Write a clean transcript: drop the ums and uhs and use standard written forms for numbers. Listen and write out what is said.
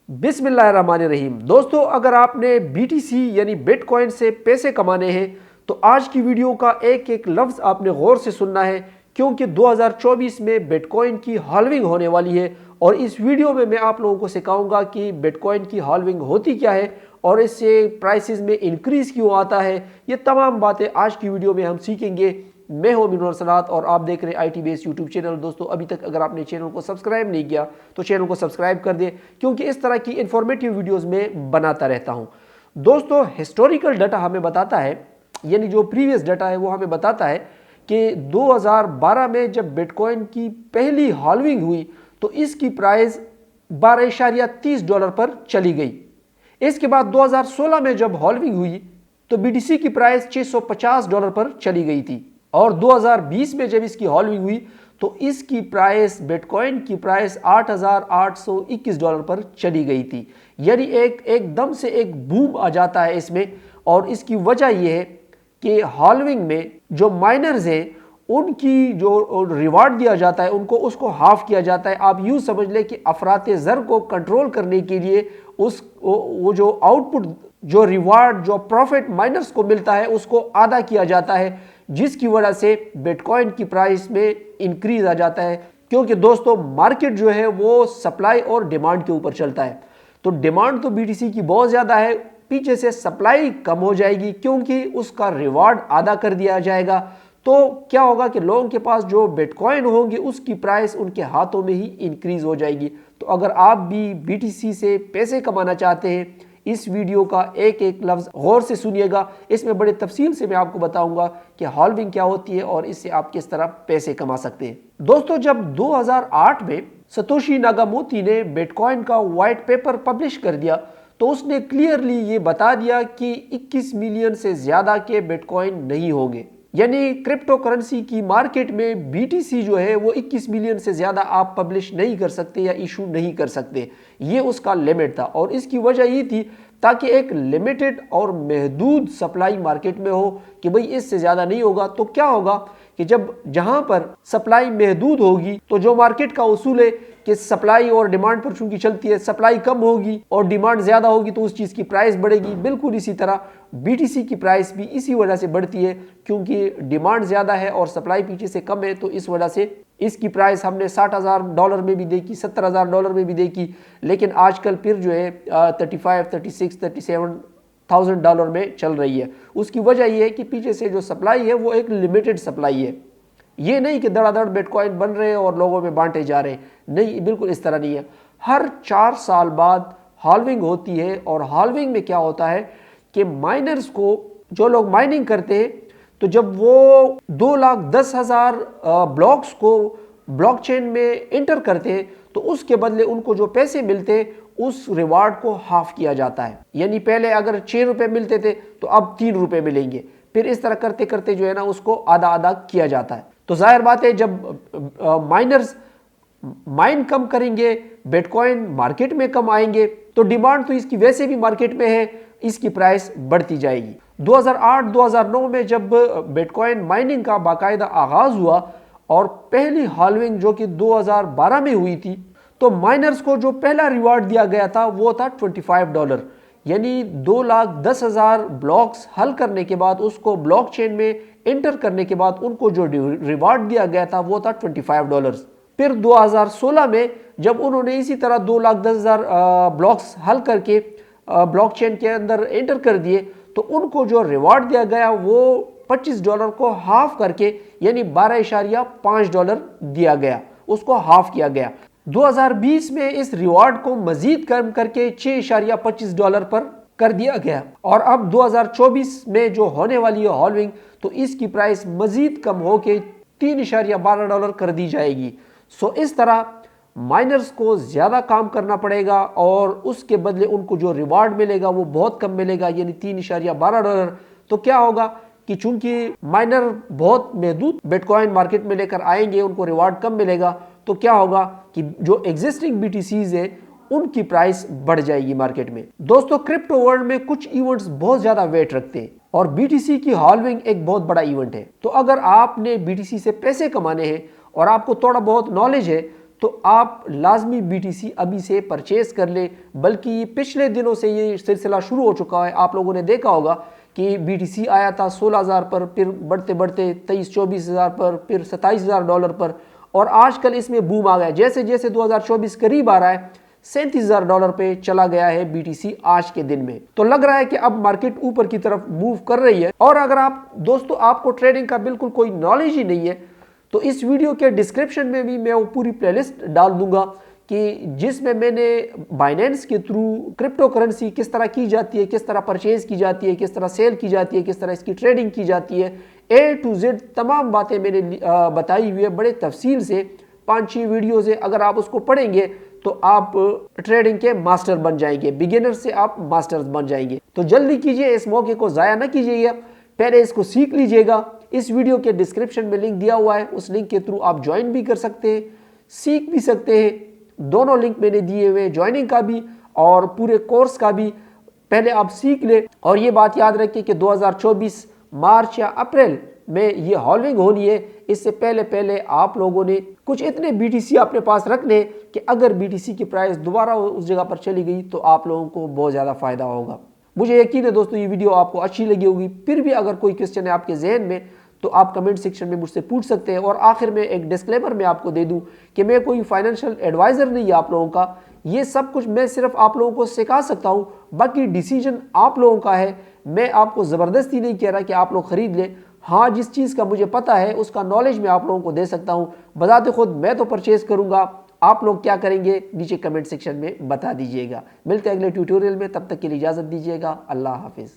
बिस्मिल्लाहिर्रहमानिर्रहीम। दोस्तों, अगर आपने बीटीसी यानी बिटकॉइन से पैसे कमाने हैं तो आज की वीडियो का एक एक लफ्ज़ आपने गौर से सुनना है, क्योंकि 2024 में बिटकॉइन की हाल्विंग होने वाली है। और इस वीडियो में मैं आप लोगों को सिखाऊंगा कि बिटकॉइन की हाल्विंग होती क्या है और इससे प्राइसेस में इंक्रीज़ क्यों आता है। ये तमाम बातें आज की वीडियो में हम सीखेंगे। मैं हूं मिनवर सनात और आप देख रहे हैं IT बेस यूट्यूब चैनल। दोस्तों, अभी तक अगर आपने चैनल को सब्सक्राइब नहीं किया तो चैनल को सब्सक्राइब कर दें, क्योंकि इस तरह की इंफॉर्मेटिव वीडियोस में बनाता रहता हूं। दोस्तों, हिस्टोरिकल डाटा हमें बताता है, यानी जो प्रीवियस डाटा है वो हमें बताता है कि 2012 में जब बिटकॉइन की पहली हाल्विंग हुई तो इसकी प्राइस $12.30 पर चली गई। इसके बाद 2016 में जब हाल्विंग हुई तो BTC की प्राइस $650 पर चली गई थी। और 2020 में जब इसकी हाल्विंग हुई तो इसकी प्राइस, बिटकॉइन की प्राइस $8,821 पर चली गई थी। यानी एकदम से एक बूम आ जाता है इसमें। और इसकी वजह यह है कि हाल्विंग में जो माइनर्स हैं उनकी जो रिवार्ड दिया जाता है उनको उसको हाफ किया जाता है। आप यूँ समझ लें कि अफरात ज़र को कंट्रोल करने के लिए वो जो आउटपुट, जो रिवार्ड, जो प्रॉफिट माइनर्स को मिलता है उसको आधा किया जाता है, जिसकी वजह से बिटकॉइन की प्राइस में इंक्रीज आ जाता है। क्योंकि दोस्तों, मार्केट जो है वो सप्लाई और डिमांड के ऊपर चलता है। तो डिमांड तो BTC की बहुत ज़्यादा है, पीछे से सप्लाई कम हो जाएगी क्योंकि उसका रिवार्ड आधा कर दिया जाएगा। तो क्या होगा कि लोगों के पास जो बिटकॉइन होंगे उसकी प्राइस उनके हाथों में ही इंक्रीज हो जाएगी। तो अगर आप भी BTC से पैसे कमाना चाहते हैं, इस वीडियो का एक एक लफ्ज़ गौर से सुनिएगा। इसमें बड़े तफसील से मैं आपको बताऊंगा कि हाल्विंग क्या होती है और इससे आप किस तरह पैसे कमा सकते हैं। दोस्तों, जब 2008 में सतोशी नाकामोटो ने बिटकॉइन का वाइट पेपर पब्लिश कर दिया तो उसने क्लियरली ये बता दिया कि 21 मिलियन से ज़्यादा के बिटकॉइन नहीं होंगे। यानी क्रिप्टो करेंसी की मार्केट में BTC जो है वो 21 मिलियन से ज़्यादा आप पब्लिश नहीं कर सकते या इशू नहीं कर सकते। ये उसका लिमिट था और इसकी वजह ये थी ताकि एक लिमिटेड और महदूद सप्लाई मार्केट में हो कि भाई इससे ज़्यादा नहीं होगा। तो क्या होगा कि जहां पर सप्लाई महदूद होगी तो जो मार्केट का उसूल है कि सप्लाई और डिमांड पर चूंकि चलती है, सप्लाई कम होगी और डिमांड ज़्यादा होगी तो उस चीज़ की प्राइस बढ़ेगी। बिल्कुल इसी तरह BTC की प्राइस भी इसी वजह से बढ़ती है, क्योंकि डिमांड ज़्यादा है और सप्लाई पीछे से कम है। तो इस वजह से इसकी प्राइस हमने $60,000 में भी देखी, $70,000 में भी देखी, लेकिन आजकल फिर जो है 35, 36, $37,000 में चल रही है। उसकी वजह यह है कि पीछे से जो सप्लाई है वो एक लिमिटेड सप्लाई है। ये नहीं कि धड़ाधड़ बिटकॉइन बन रहे हैं और लोगों में बांटे जा रहे हैं, नहीं, बिल्कुल इस तरह नहीं है। हर 4 साल बाद हाल्विंग होती है और हाल्विंग में क्या होता है कि माइनर्स को, जो लोग माइनिंग करते हैं, तो जब वो 2,10,000 ब्लॉक्स को ब्लॉकचेन में एंटर करते हैं तो उसके बदले उनको जो पैसे मिलते हैं उस रिवार्ड को हाफ किया जाता है। यानी पहले अगर ₹6 मिलते थे तो अब ₹3 मिलेंगे। फिर इस तरह करते करते जो है ना उसको आधा आधा किया जाता है। तो जाहिर बात है, जब माइनर्स माइन कम करेंगे, बिटकॉइन मार्केट में कम आएंगे, तो डिमांड तो इसकी वैसे भी मार्केट में है, इसकी प्राइस बढ़ती जाएगी। 2008-2009 में जब बिटकॉइन माइनिंग का बाकायदा आगाज हुआ और पहली हाल्विंग जो कि 2012 में हुई थी, तो माइनर्स को जो पहला रिवार्ड दिया गया था वो था $25। यानी 2,10,000 ब्लॉक्स हल करने के बाद, उसको ब्लॉकचेन में एंटर करने के बाद उनको जो रिवार्ड दिया गया था वो था $25। फिर 2016 में जब उन्होंने इसी तरह 2,10,000 ब्लॉक्स हल करके ब्लॉकचेन के अंदर एंटर कर दिए तो उनको जो रिवार्ड दिया गया वो $25 को हाफ करके, यानी $12.5 दिया गया, उसको हाफ किया गया। 2020 में इस रिवार्ड को मजीद कम करके $6.25 पर कर दिया गया। और अब 2024 में जो होने वाली है हाल्विंग, तो इसकी प्राइस मजीद कम होके $3.12 कर दी जाएगी। सो इस तरह माइनर्स को ज़्यादा काम करना पड़ेगा और उसके बदले उनको जो रिवार्ड मिलेगा वो बहुत कम मिलेगा, यानी $3.12। तो क्या होगा कि चूंकि माइनर बहुत महदूद बिटकॉइन मार्केट में लेकर आएंगे, उनको रिवार्ड कम मिलेगा, तो क्या होगा कि जो एग्जिस्टिंग BTCs है उनकी प्राइस बढ़ जाएगी मार्केट में। दोस्तों, क्रिप्टो वर्ल्ड में कुछ इवेंट्स बहुत ज़्यादा वेट रखते हैं और BTC की हाल्विंग एक बहुत बड़ा इवेंट है। तो अगर आपने BTC से पैसे कमाने हैं और आपको थोड़ा बहुत नॉलेज है तो आप लाजमी BTC अभी से परचेज कर ले। बल्कि पिछले दिनों से ये सिलसिला शुरू हो चुका है। आप लोगों ने देखा होगा कि BTC आया था 16,000 पर, फिर बढ़ते बढ़ते 23-24,000 पर, फिर $27,000 पर, और आजकल इसमें बूम आ गया। जैसे जैसे 2024 करीब आ रहा है, $37,000 पे चला गया है BTC आज के दिन में। तो लग रहा है कि अब मार्केट ऊपर की तरफ मूव कर रही है। और अगर आप दोस्तों आपको ट्रेडिंग का बिल्कुल कोई नॉलेज ही नहीं है, तो इस वीडियो के डिस्क्रिप्शन में भी मैं वो पूरी प्लेलिस्ट डाल दूंगा कि जिसमें मैंने बाइनेंस के थ्रू क्रिप्टो करेंसी किस तरह की जाती है, किस तरह परचेज की जाती है, किस तरह सेल की जाती है, किस तरह इसकी ट्रेडिंग की जाती है, A to Z तमाम बातें मैंने बताई हुई है बड़े तफसील से। 5-6 वीडियोज़ है, अगर आप उसको पढ़ेंगे तो आप ट्रेडिंग के मास्टर बन जाएंगे, बिगिनर से आप मास्टर्स बन जाएंगे। तो जल्दी कीजिए, इस मौके को ज़ाया ना कीजिएगा, पहले इसको सीख लीजिएगा। इस वीडियो के डिस्क्रिप्शन में लिंक दिया हुआ है, उस लिंक के थ्रू आप ज्वाइन भी कर सकते हैं, सीख भी सकते हैं। दोनों लिंक मैंने दिए हुए, ज्वाइनिंग का भी और पूरे कोर्स का भी। पहले आप सीख ले, और ये बात याद रखिए कि 2024 मार्च या अप्रैल में ये हॉल्विंग होनी है। इससे पहले पहले आप लोगों ने कुछ इतने BTC अपने पास रखने कि अगर BTC की प्राइस दोबारा उस जगह पर चली गई तो आप लोगों को बहुत ज़्यादा फ़ायदा होगा। मुझे यकीन है दोस्तों ये वीडियो आपको अच्छी लगी होगी। फिर भी अगर कोई क्वेश्चन है आपके जहन में तो आप कमेंट सेक्शन में मुझसे पूछ सकते हैं। और आखिर में एक डिस्क्लेमर मैं आपको दे दूं कि मैं कोई फाइनेंशियल एडवाइज़र नहीं है आप लोगों का। ये सब कुछ मैं सिर्फ आप लोगों को सिखा सकता हूं, बाकी डिसीजन आप लोगों का है। मैं आपको ज़बरदस्ती नहीं कह रहा कि आप लोग खरीद लें। हाँ, जिस चीज़ का मुझे पता है उसका नॉलेज मैं आप लोगों को दे सकता हूँ। बजाते खुद मैं तो परचेज़ करूँगा, आप लोग क्या करेंगे नीचे कमेंट सेक्शन में बता दीजिएगा। मिलते हैं अगले ट्यूटोरियल में, तब तक के लिए इजाज़त दीजिएगा। अल्लाह हाफिज़।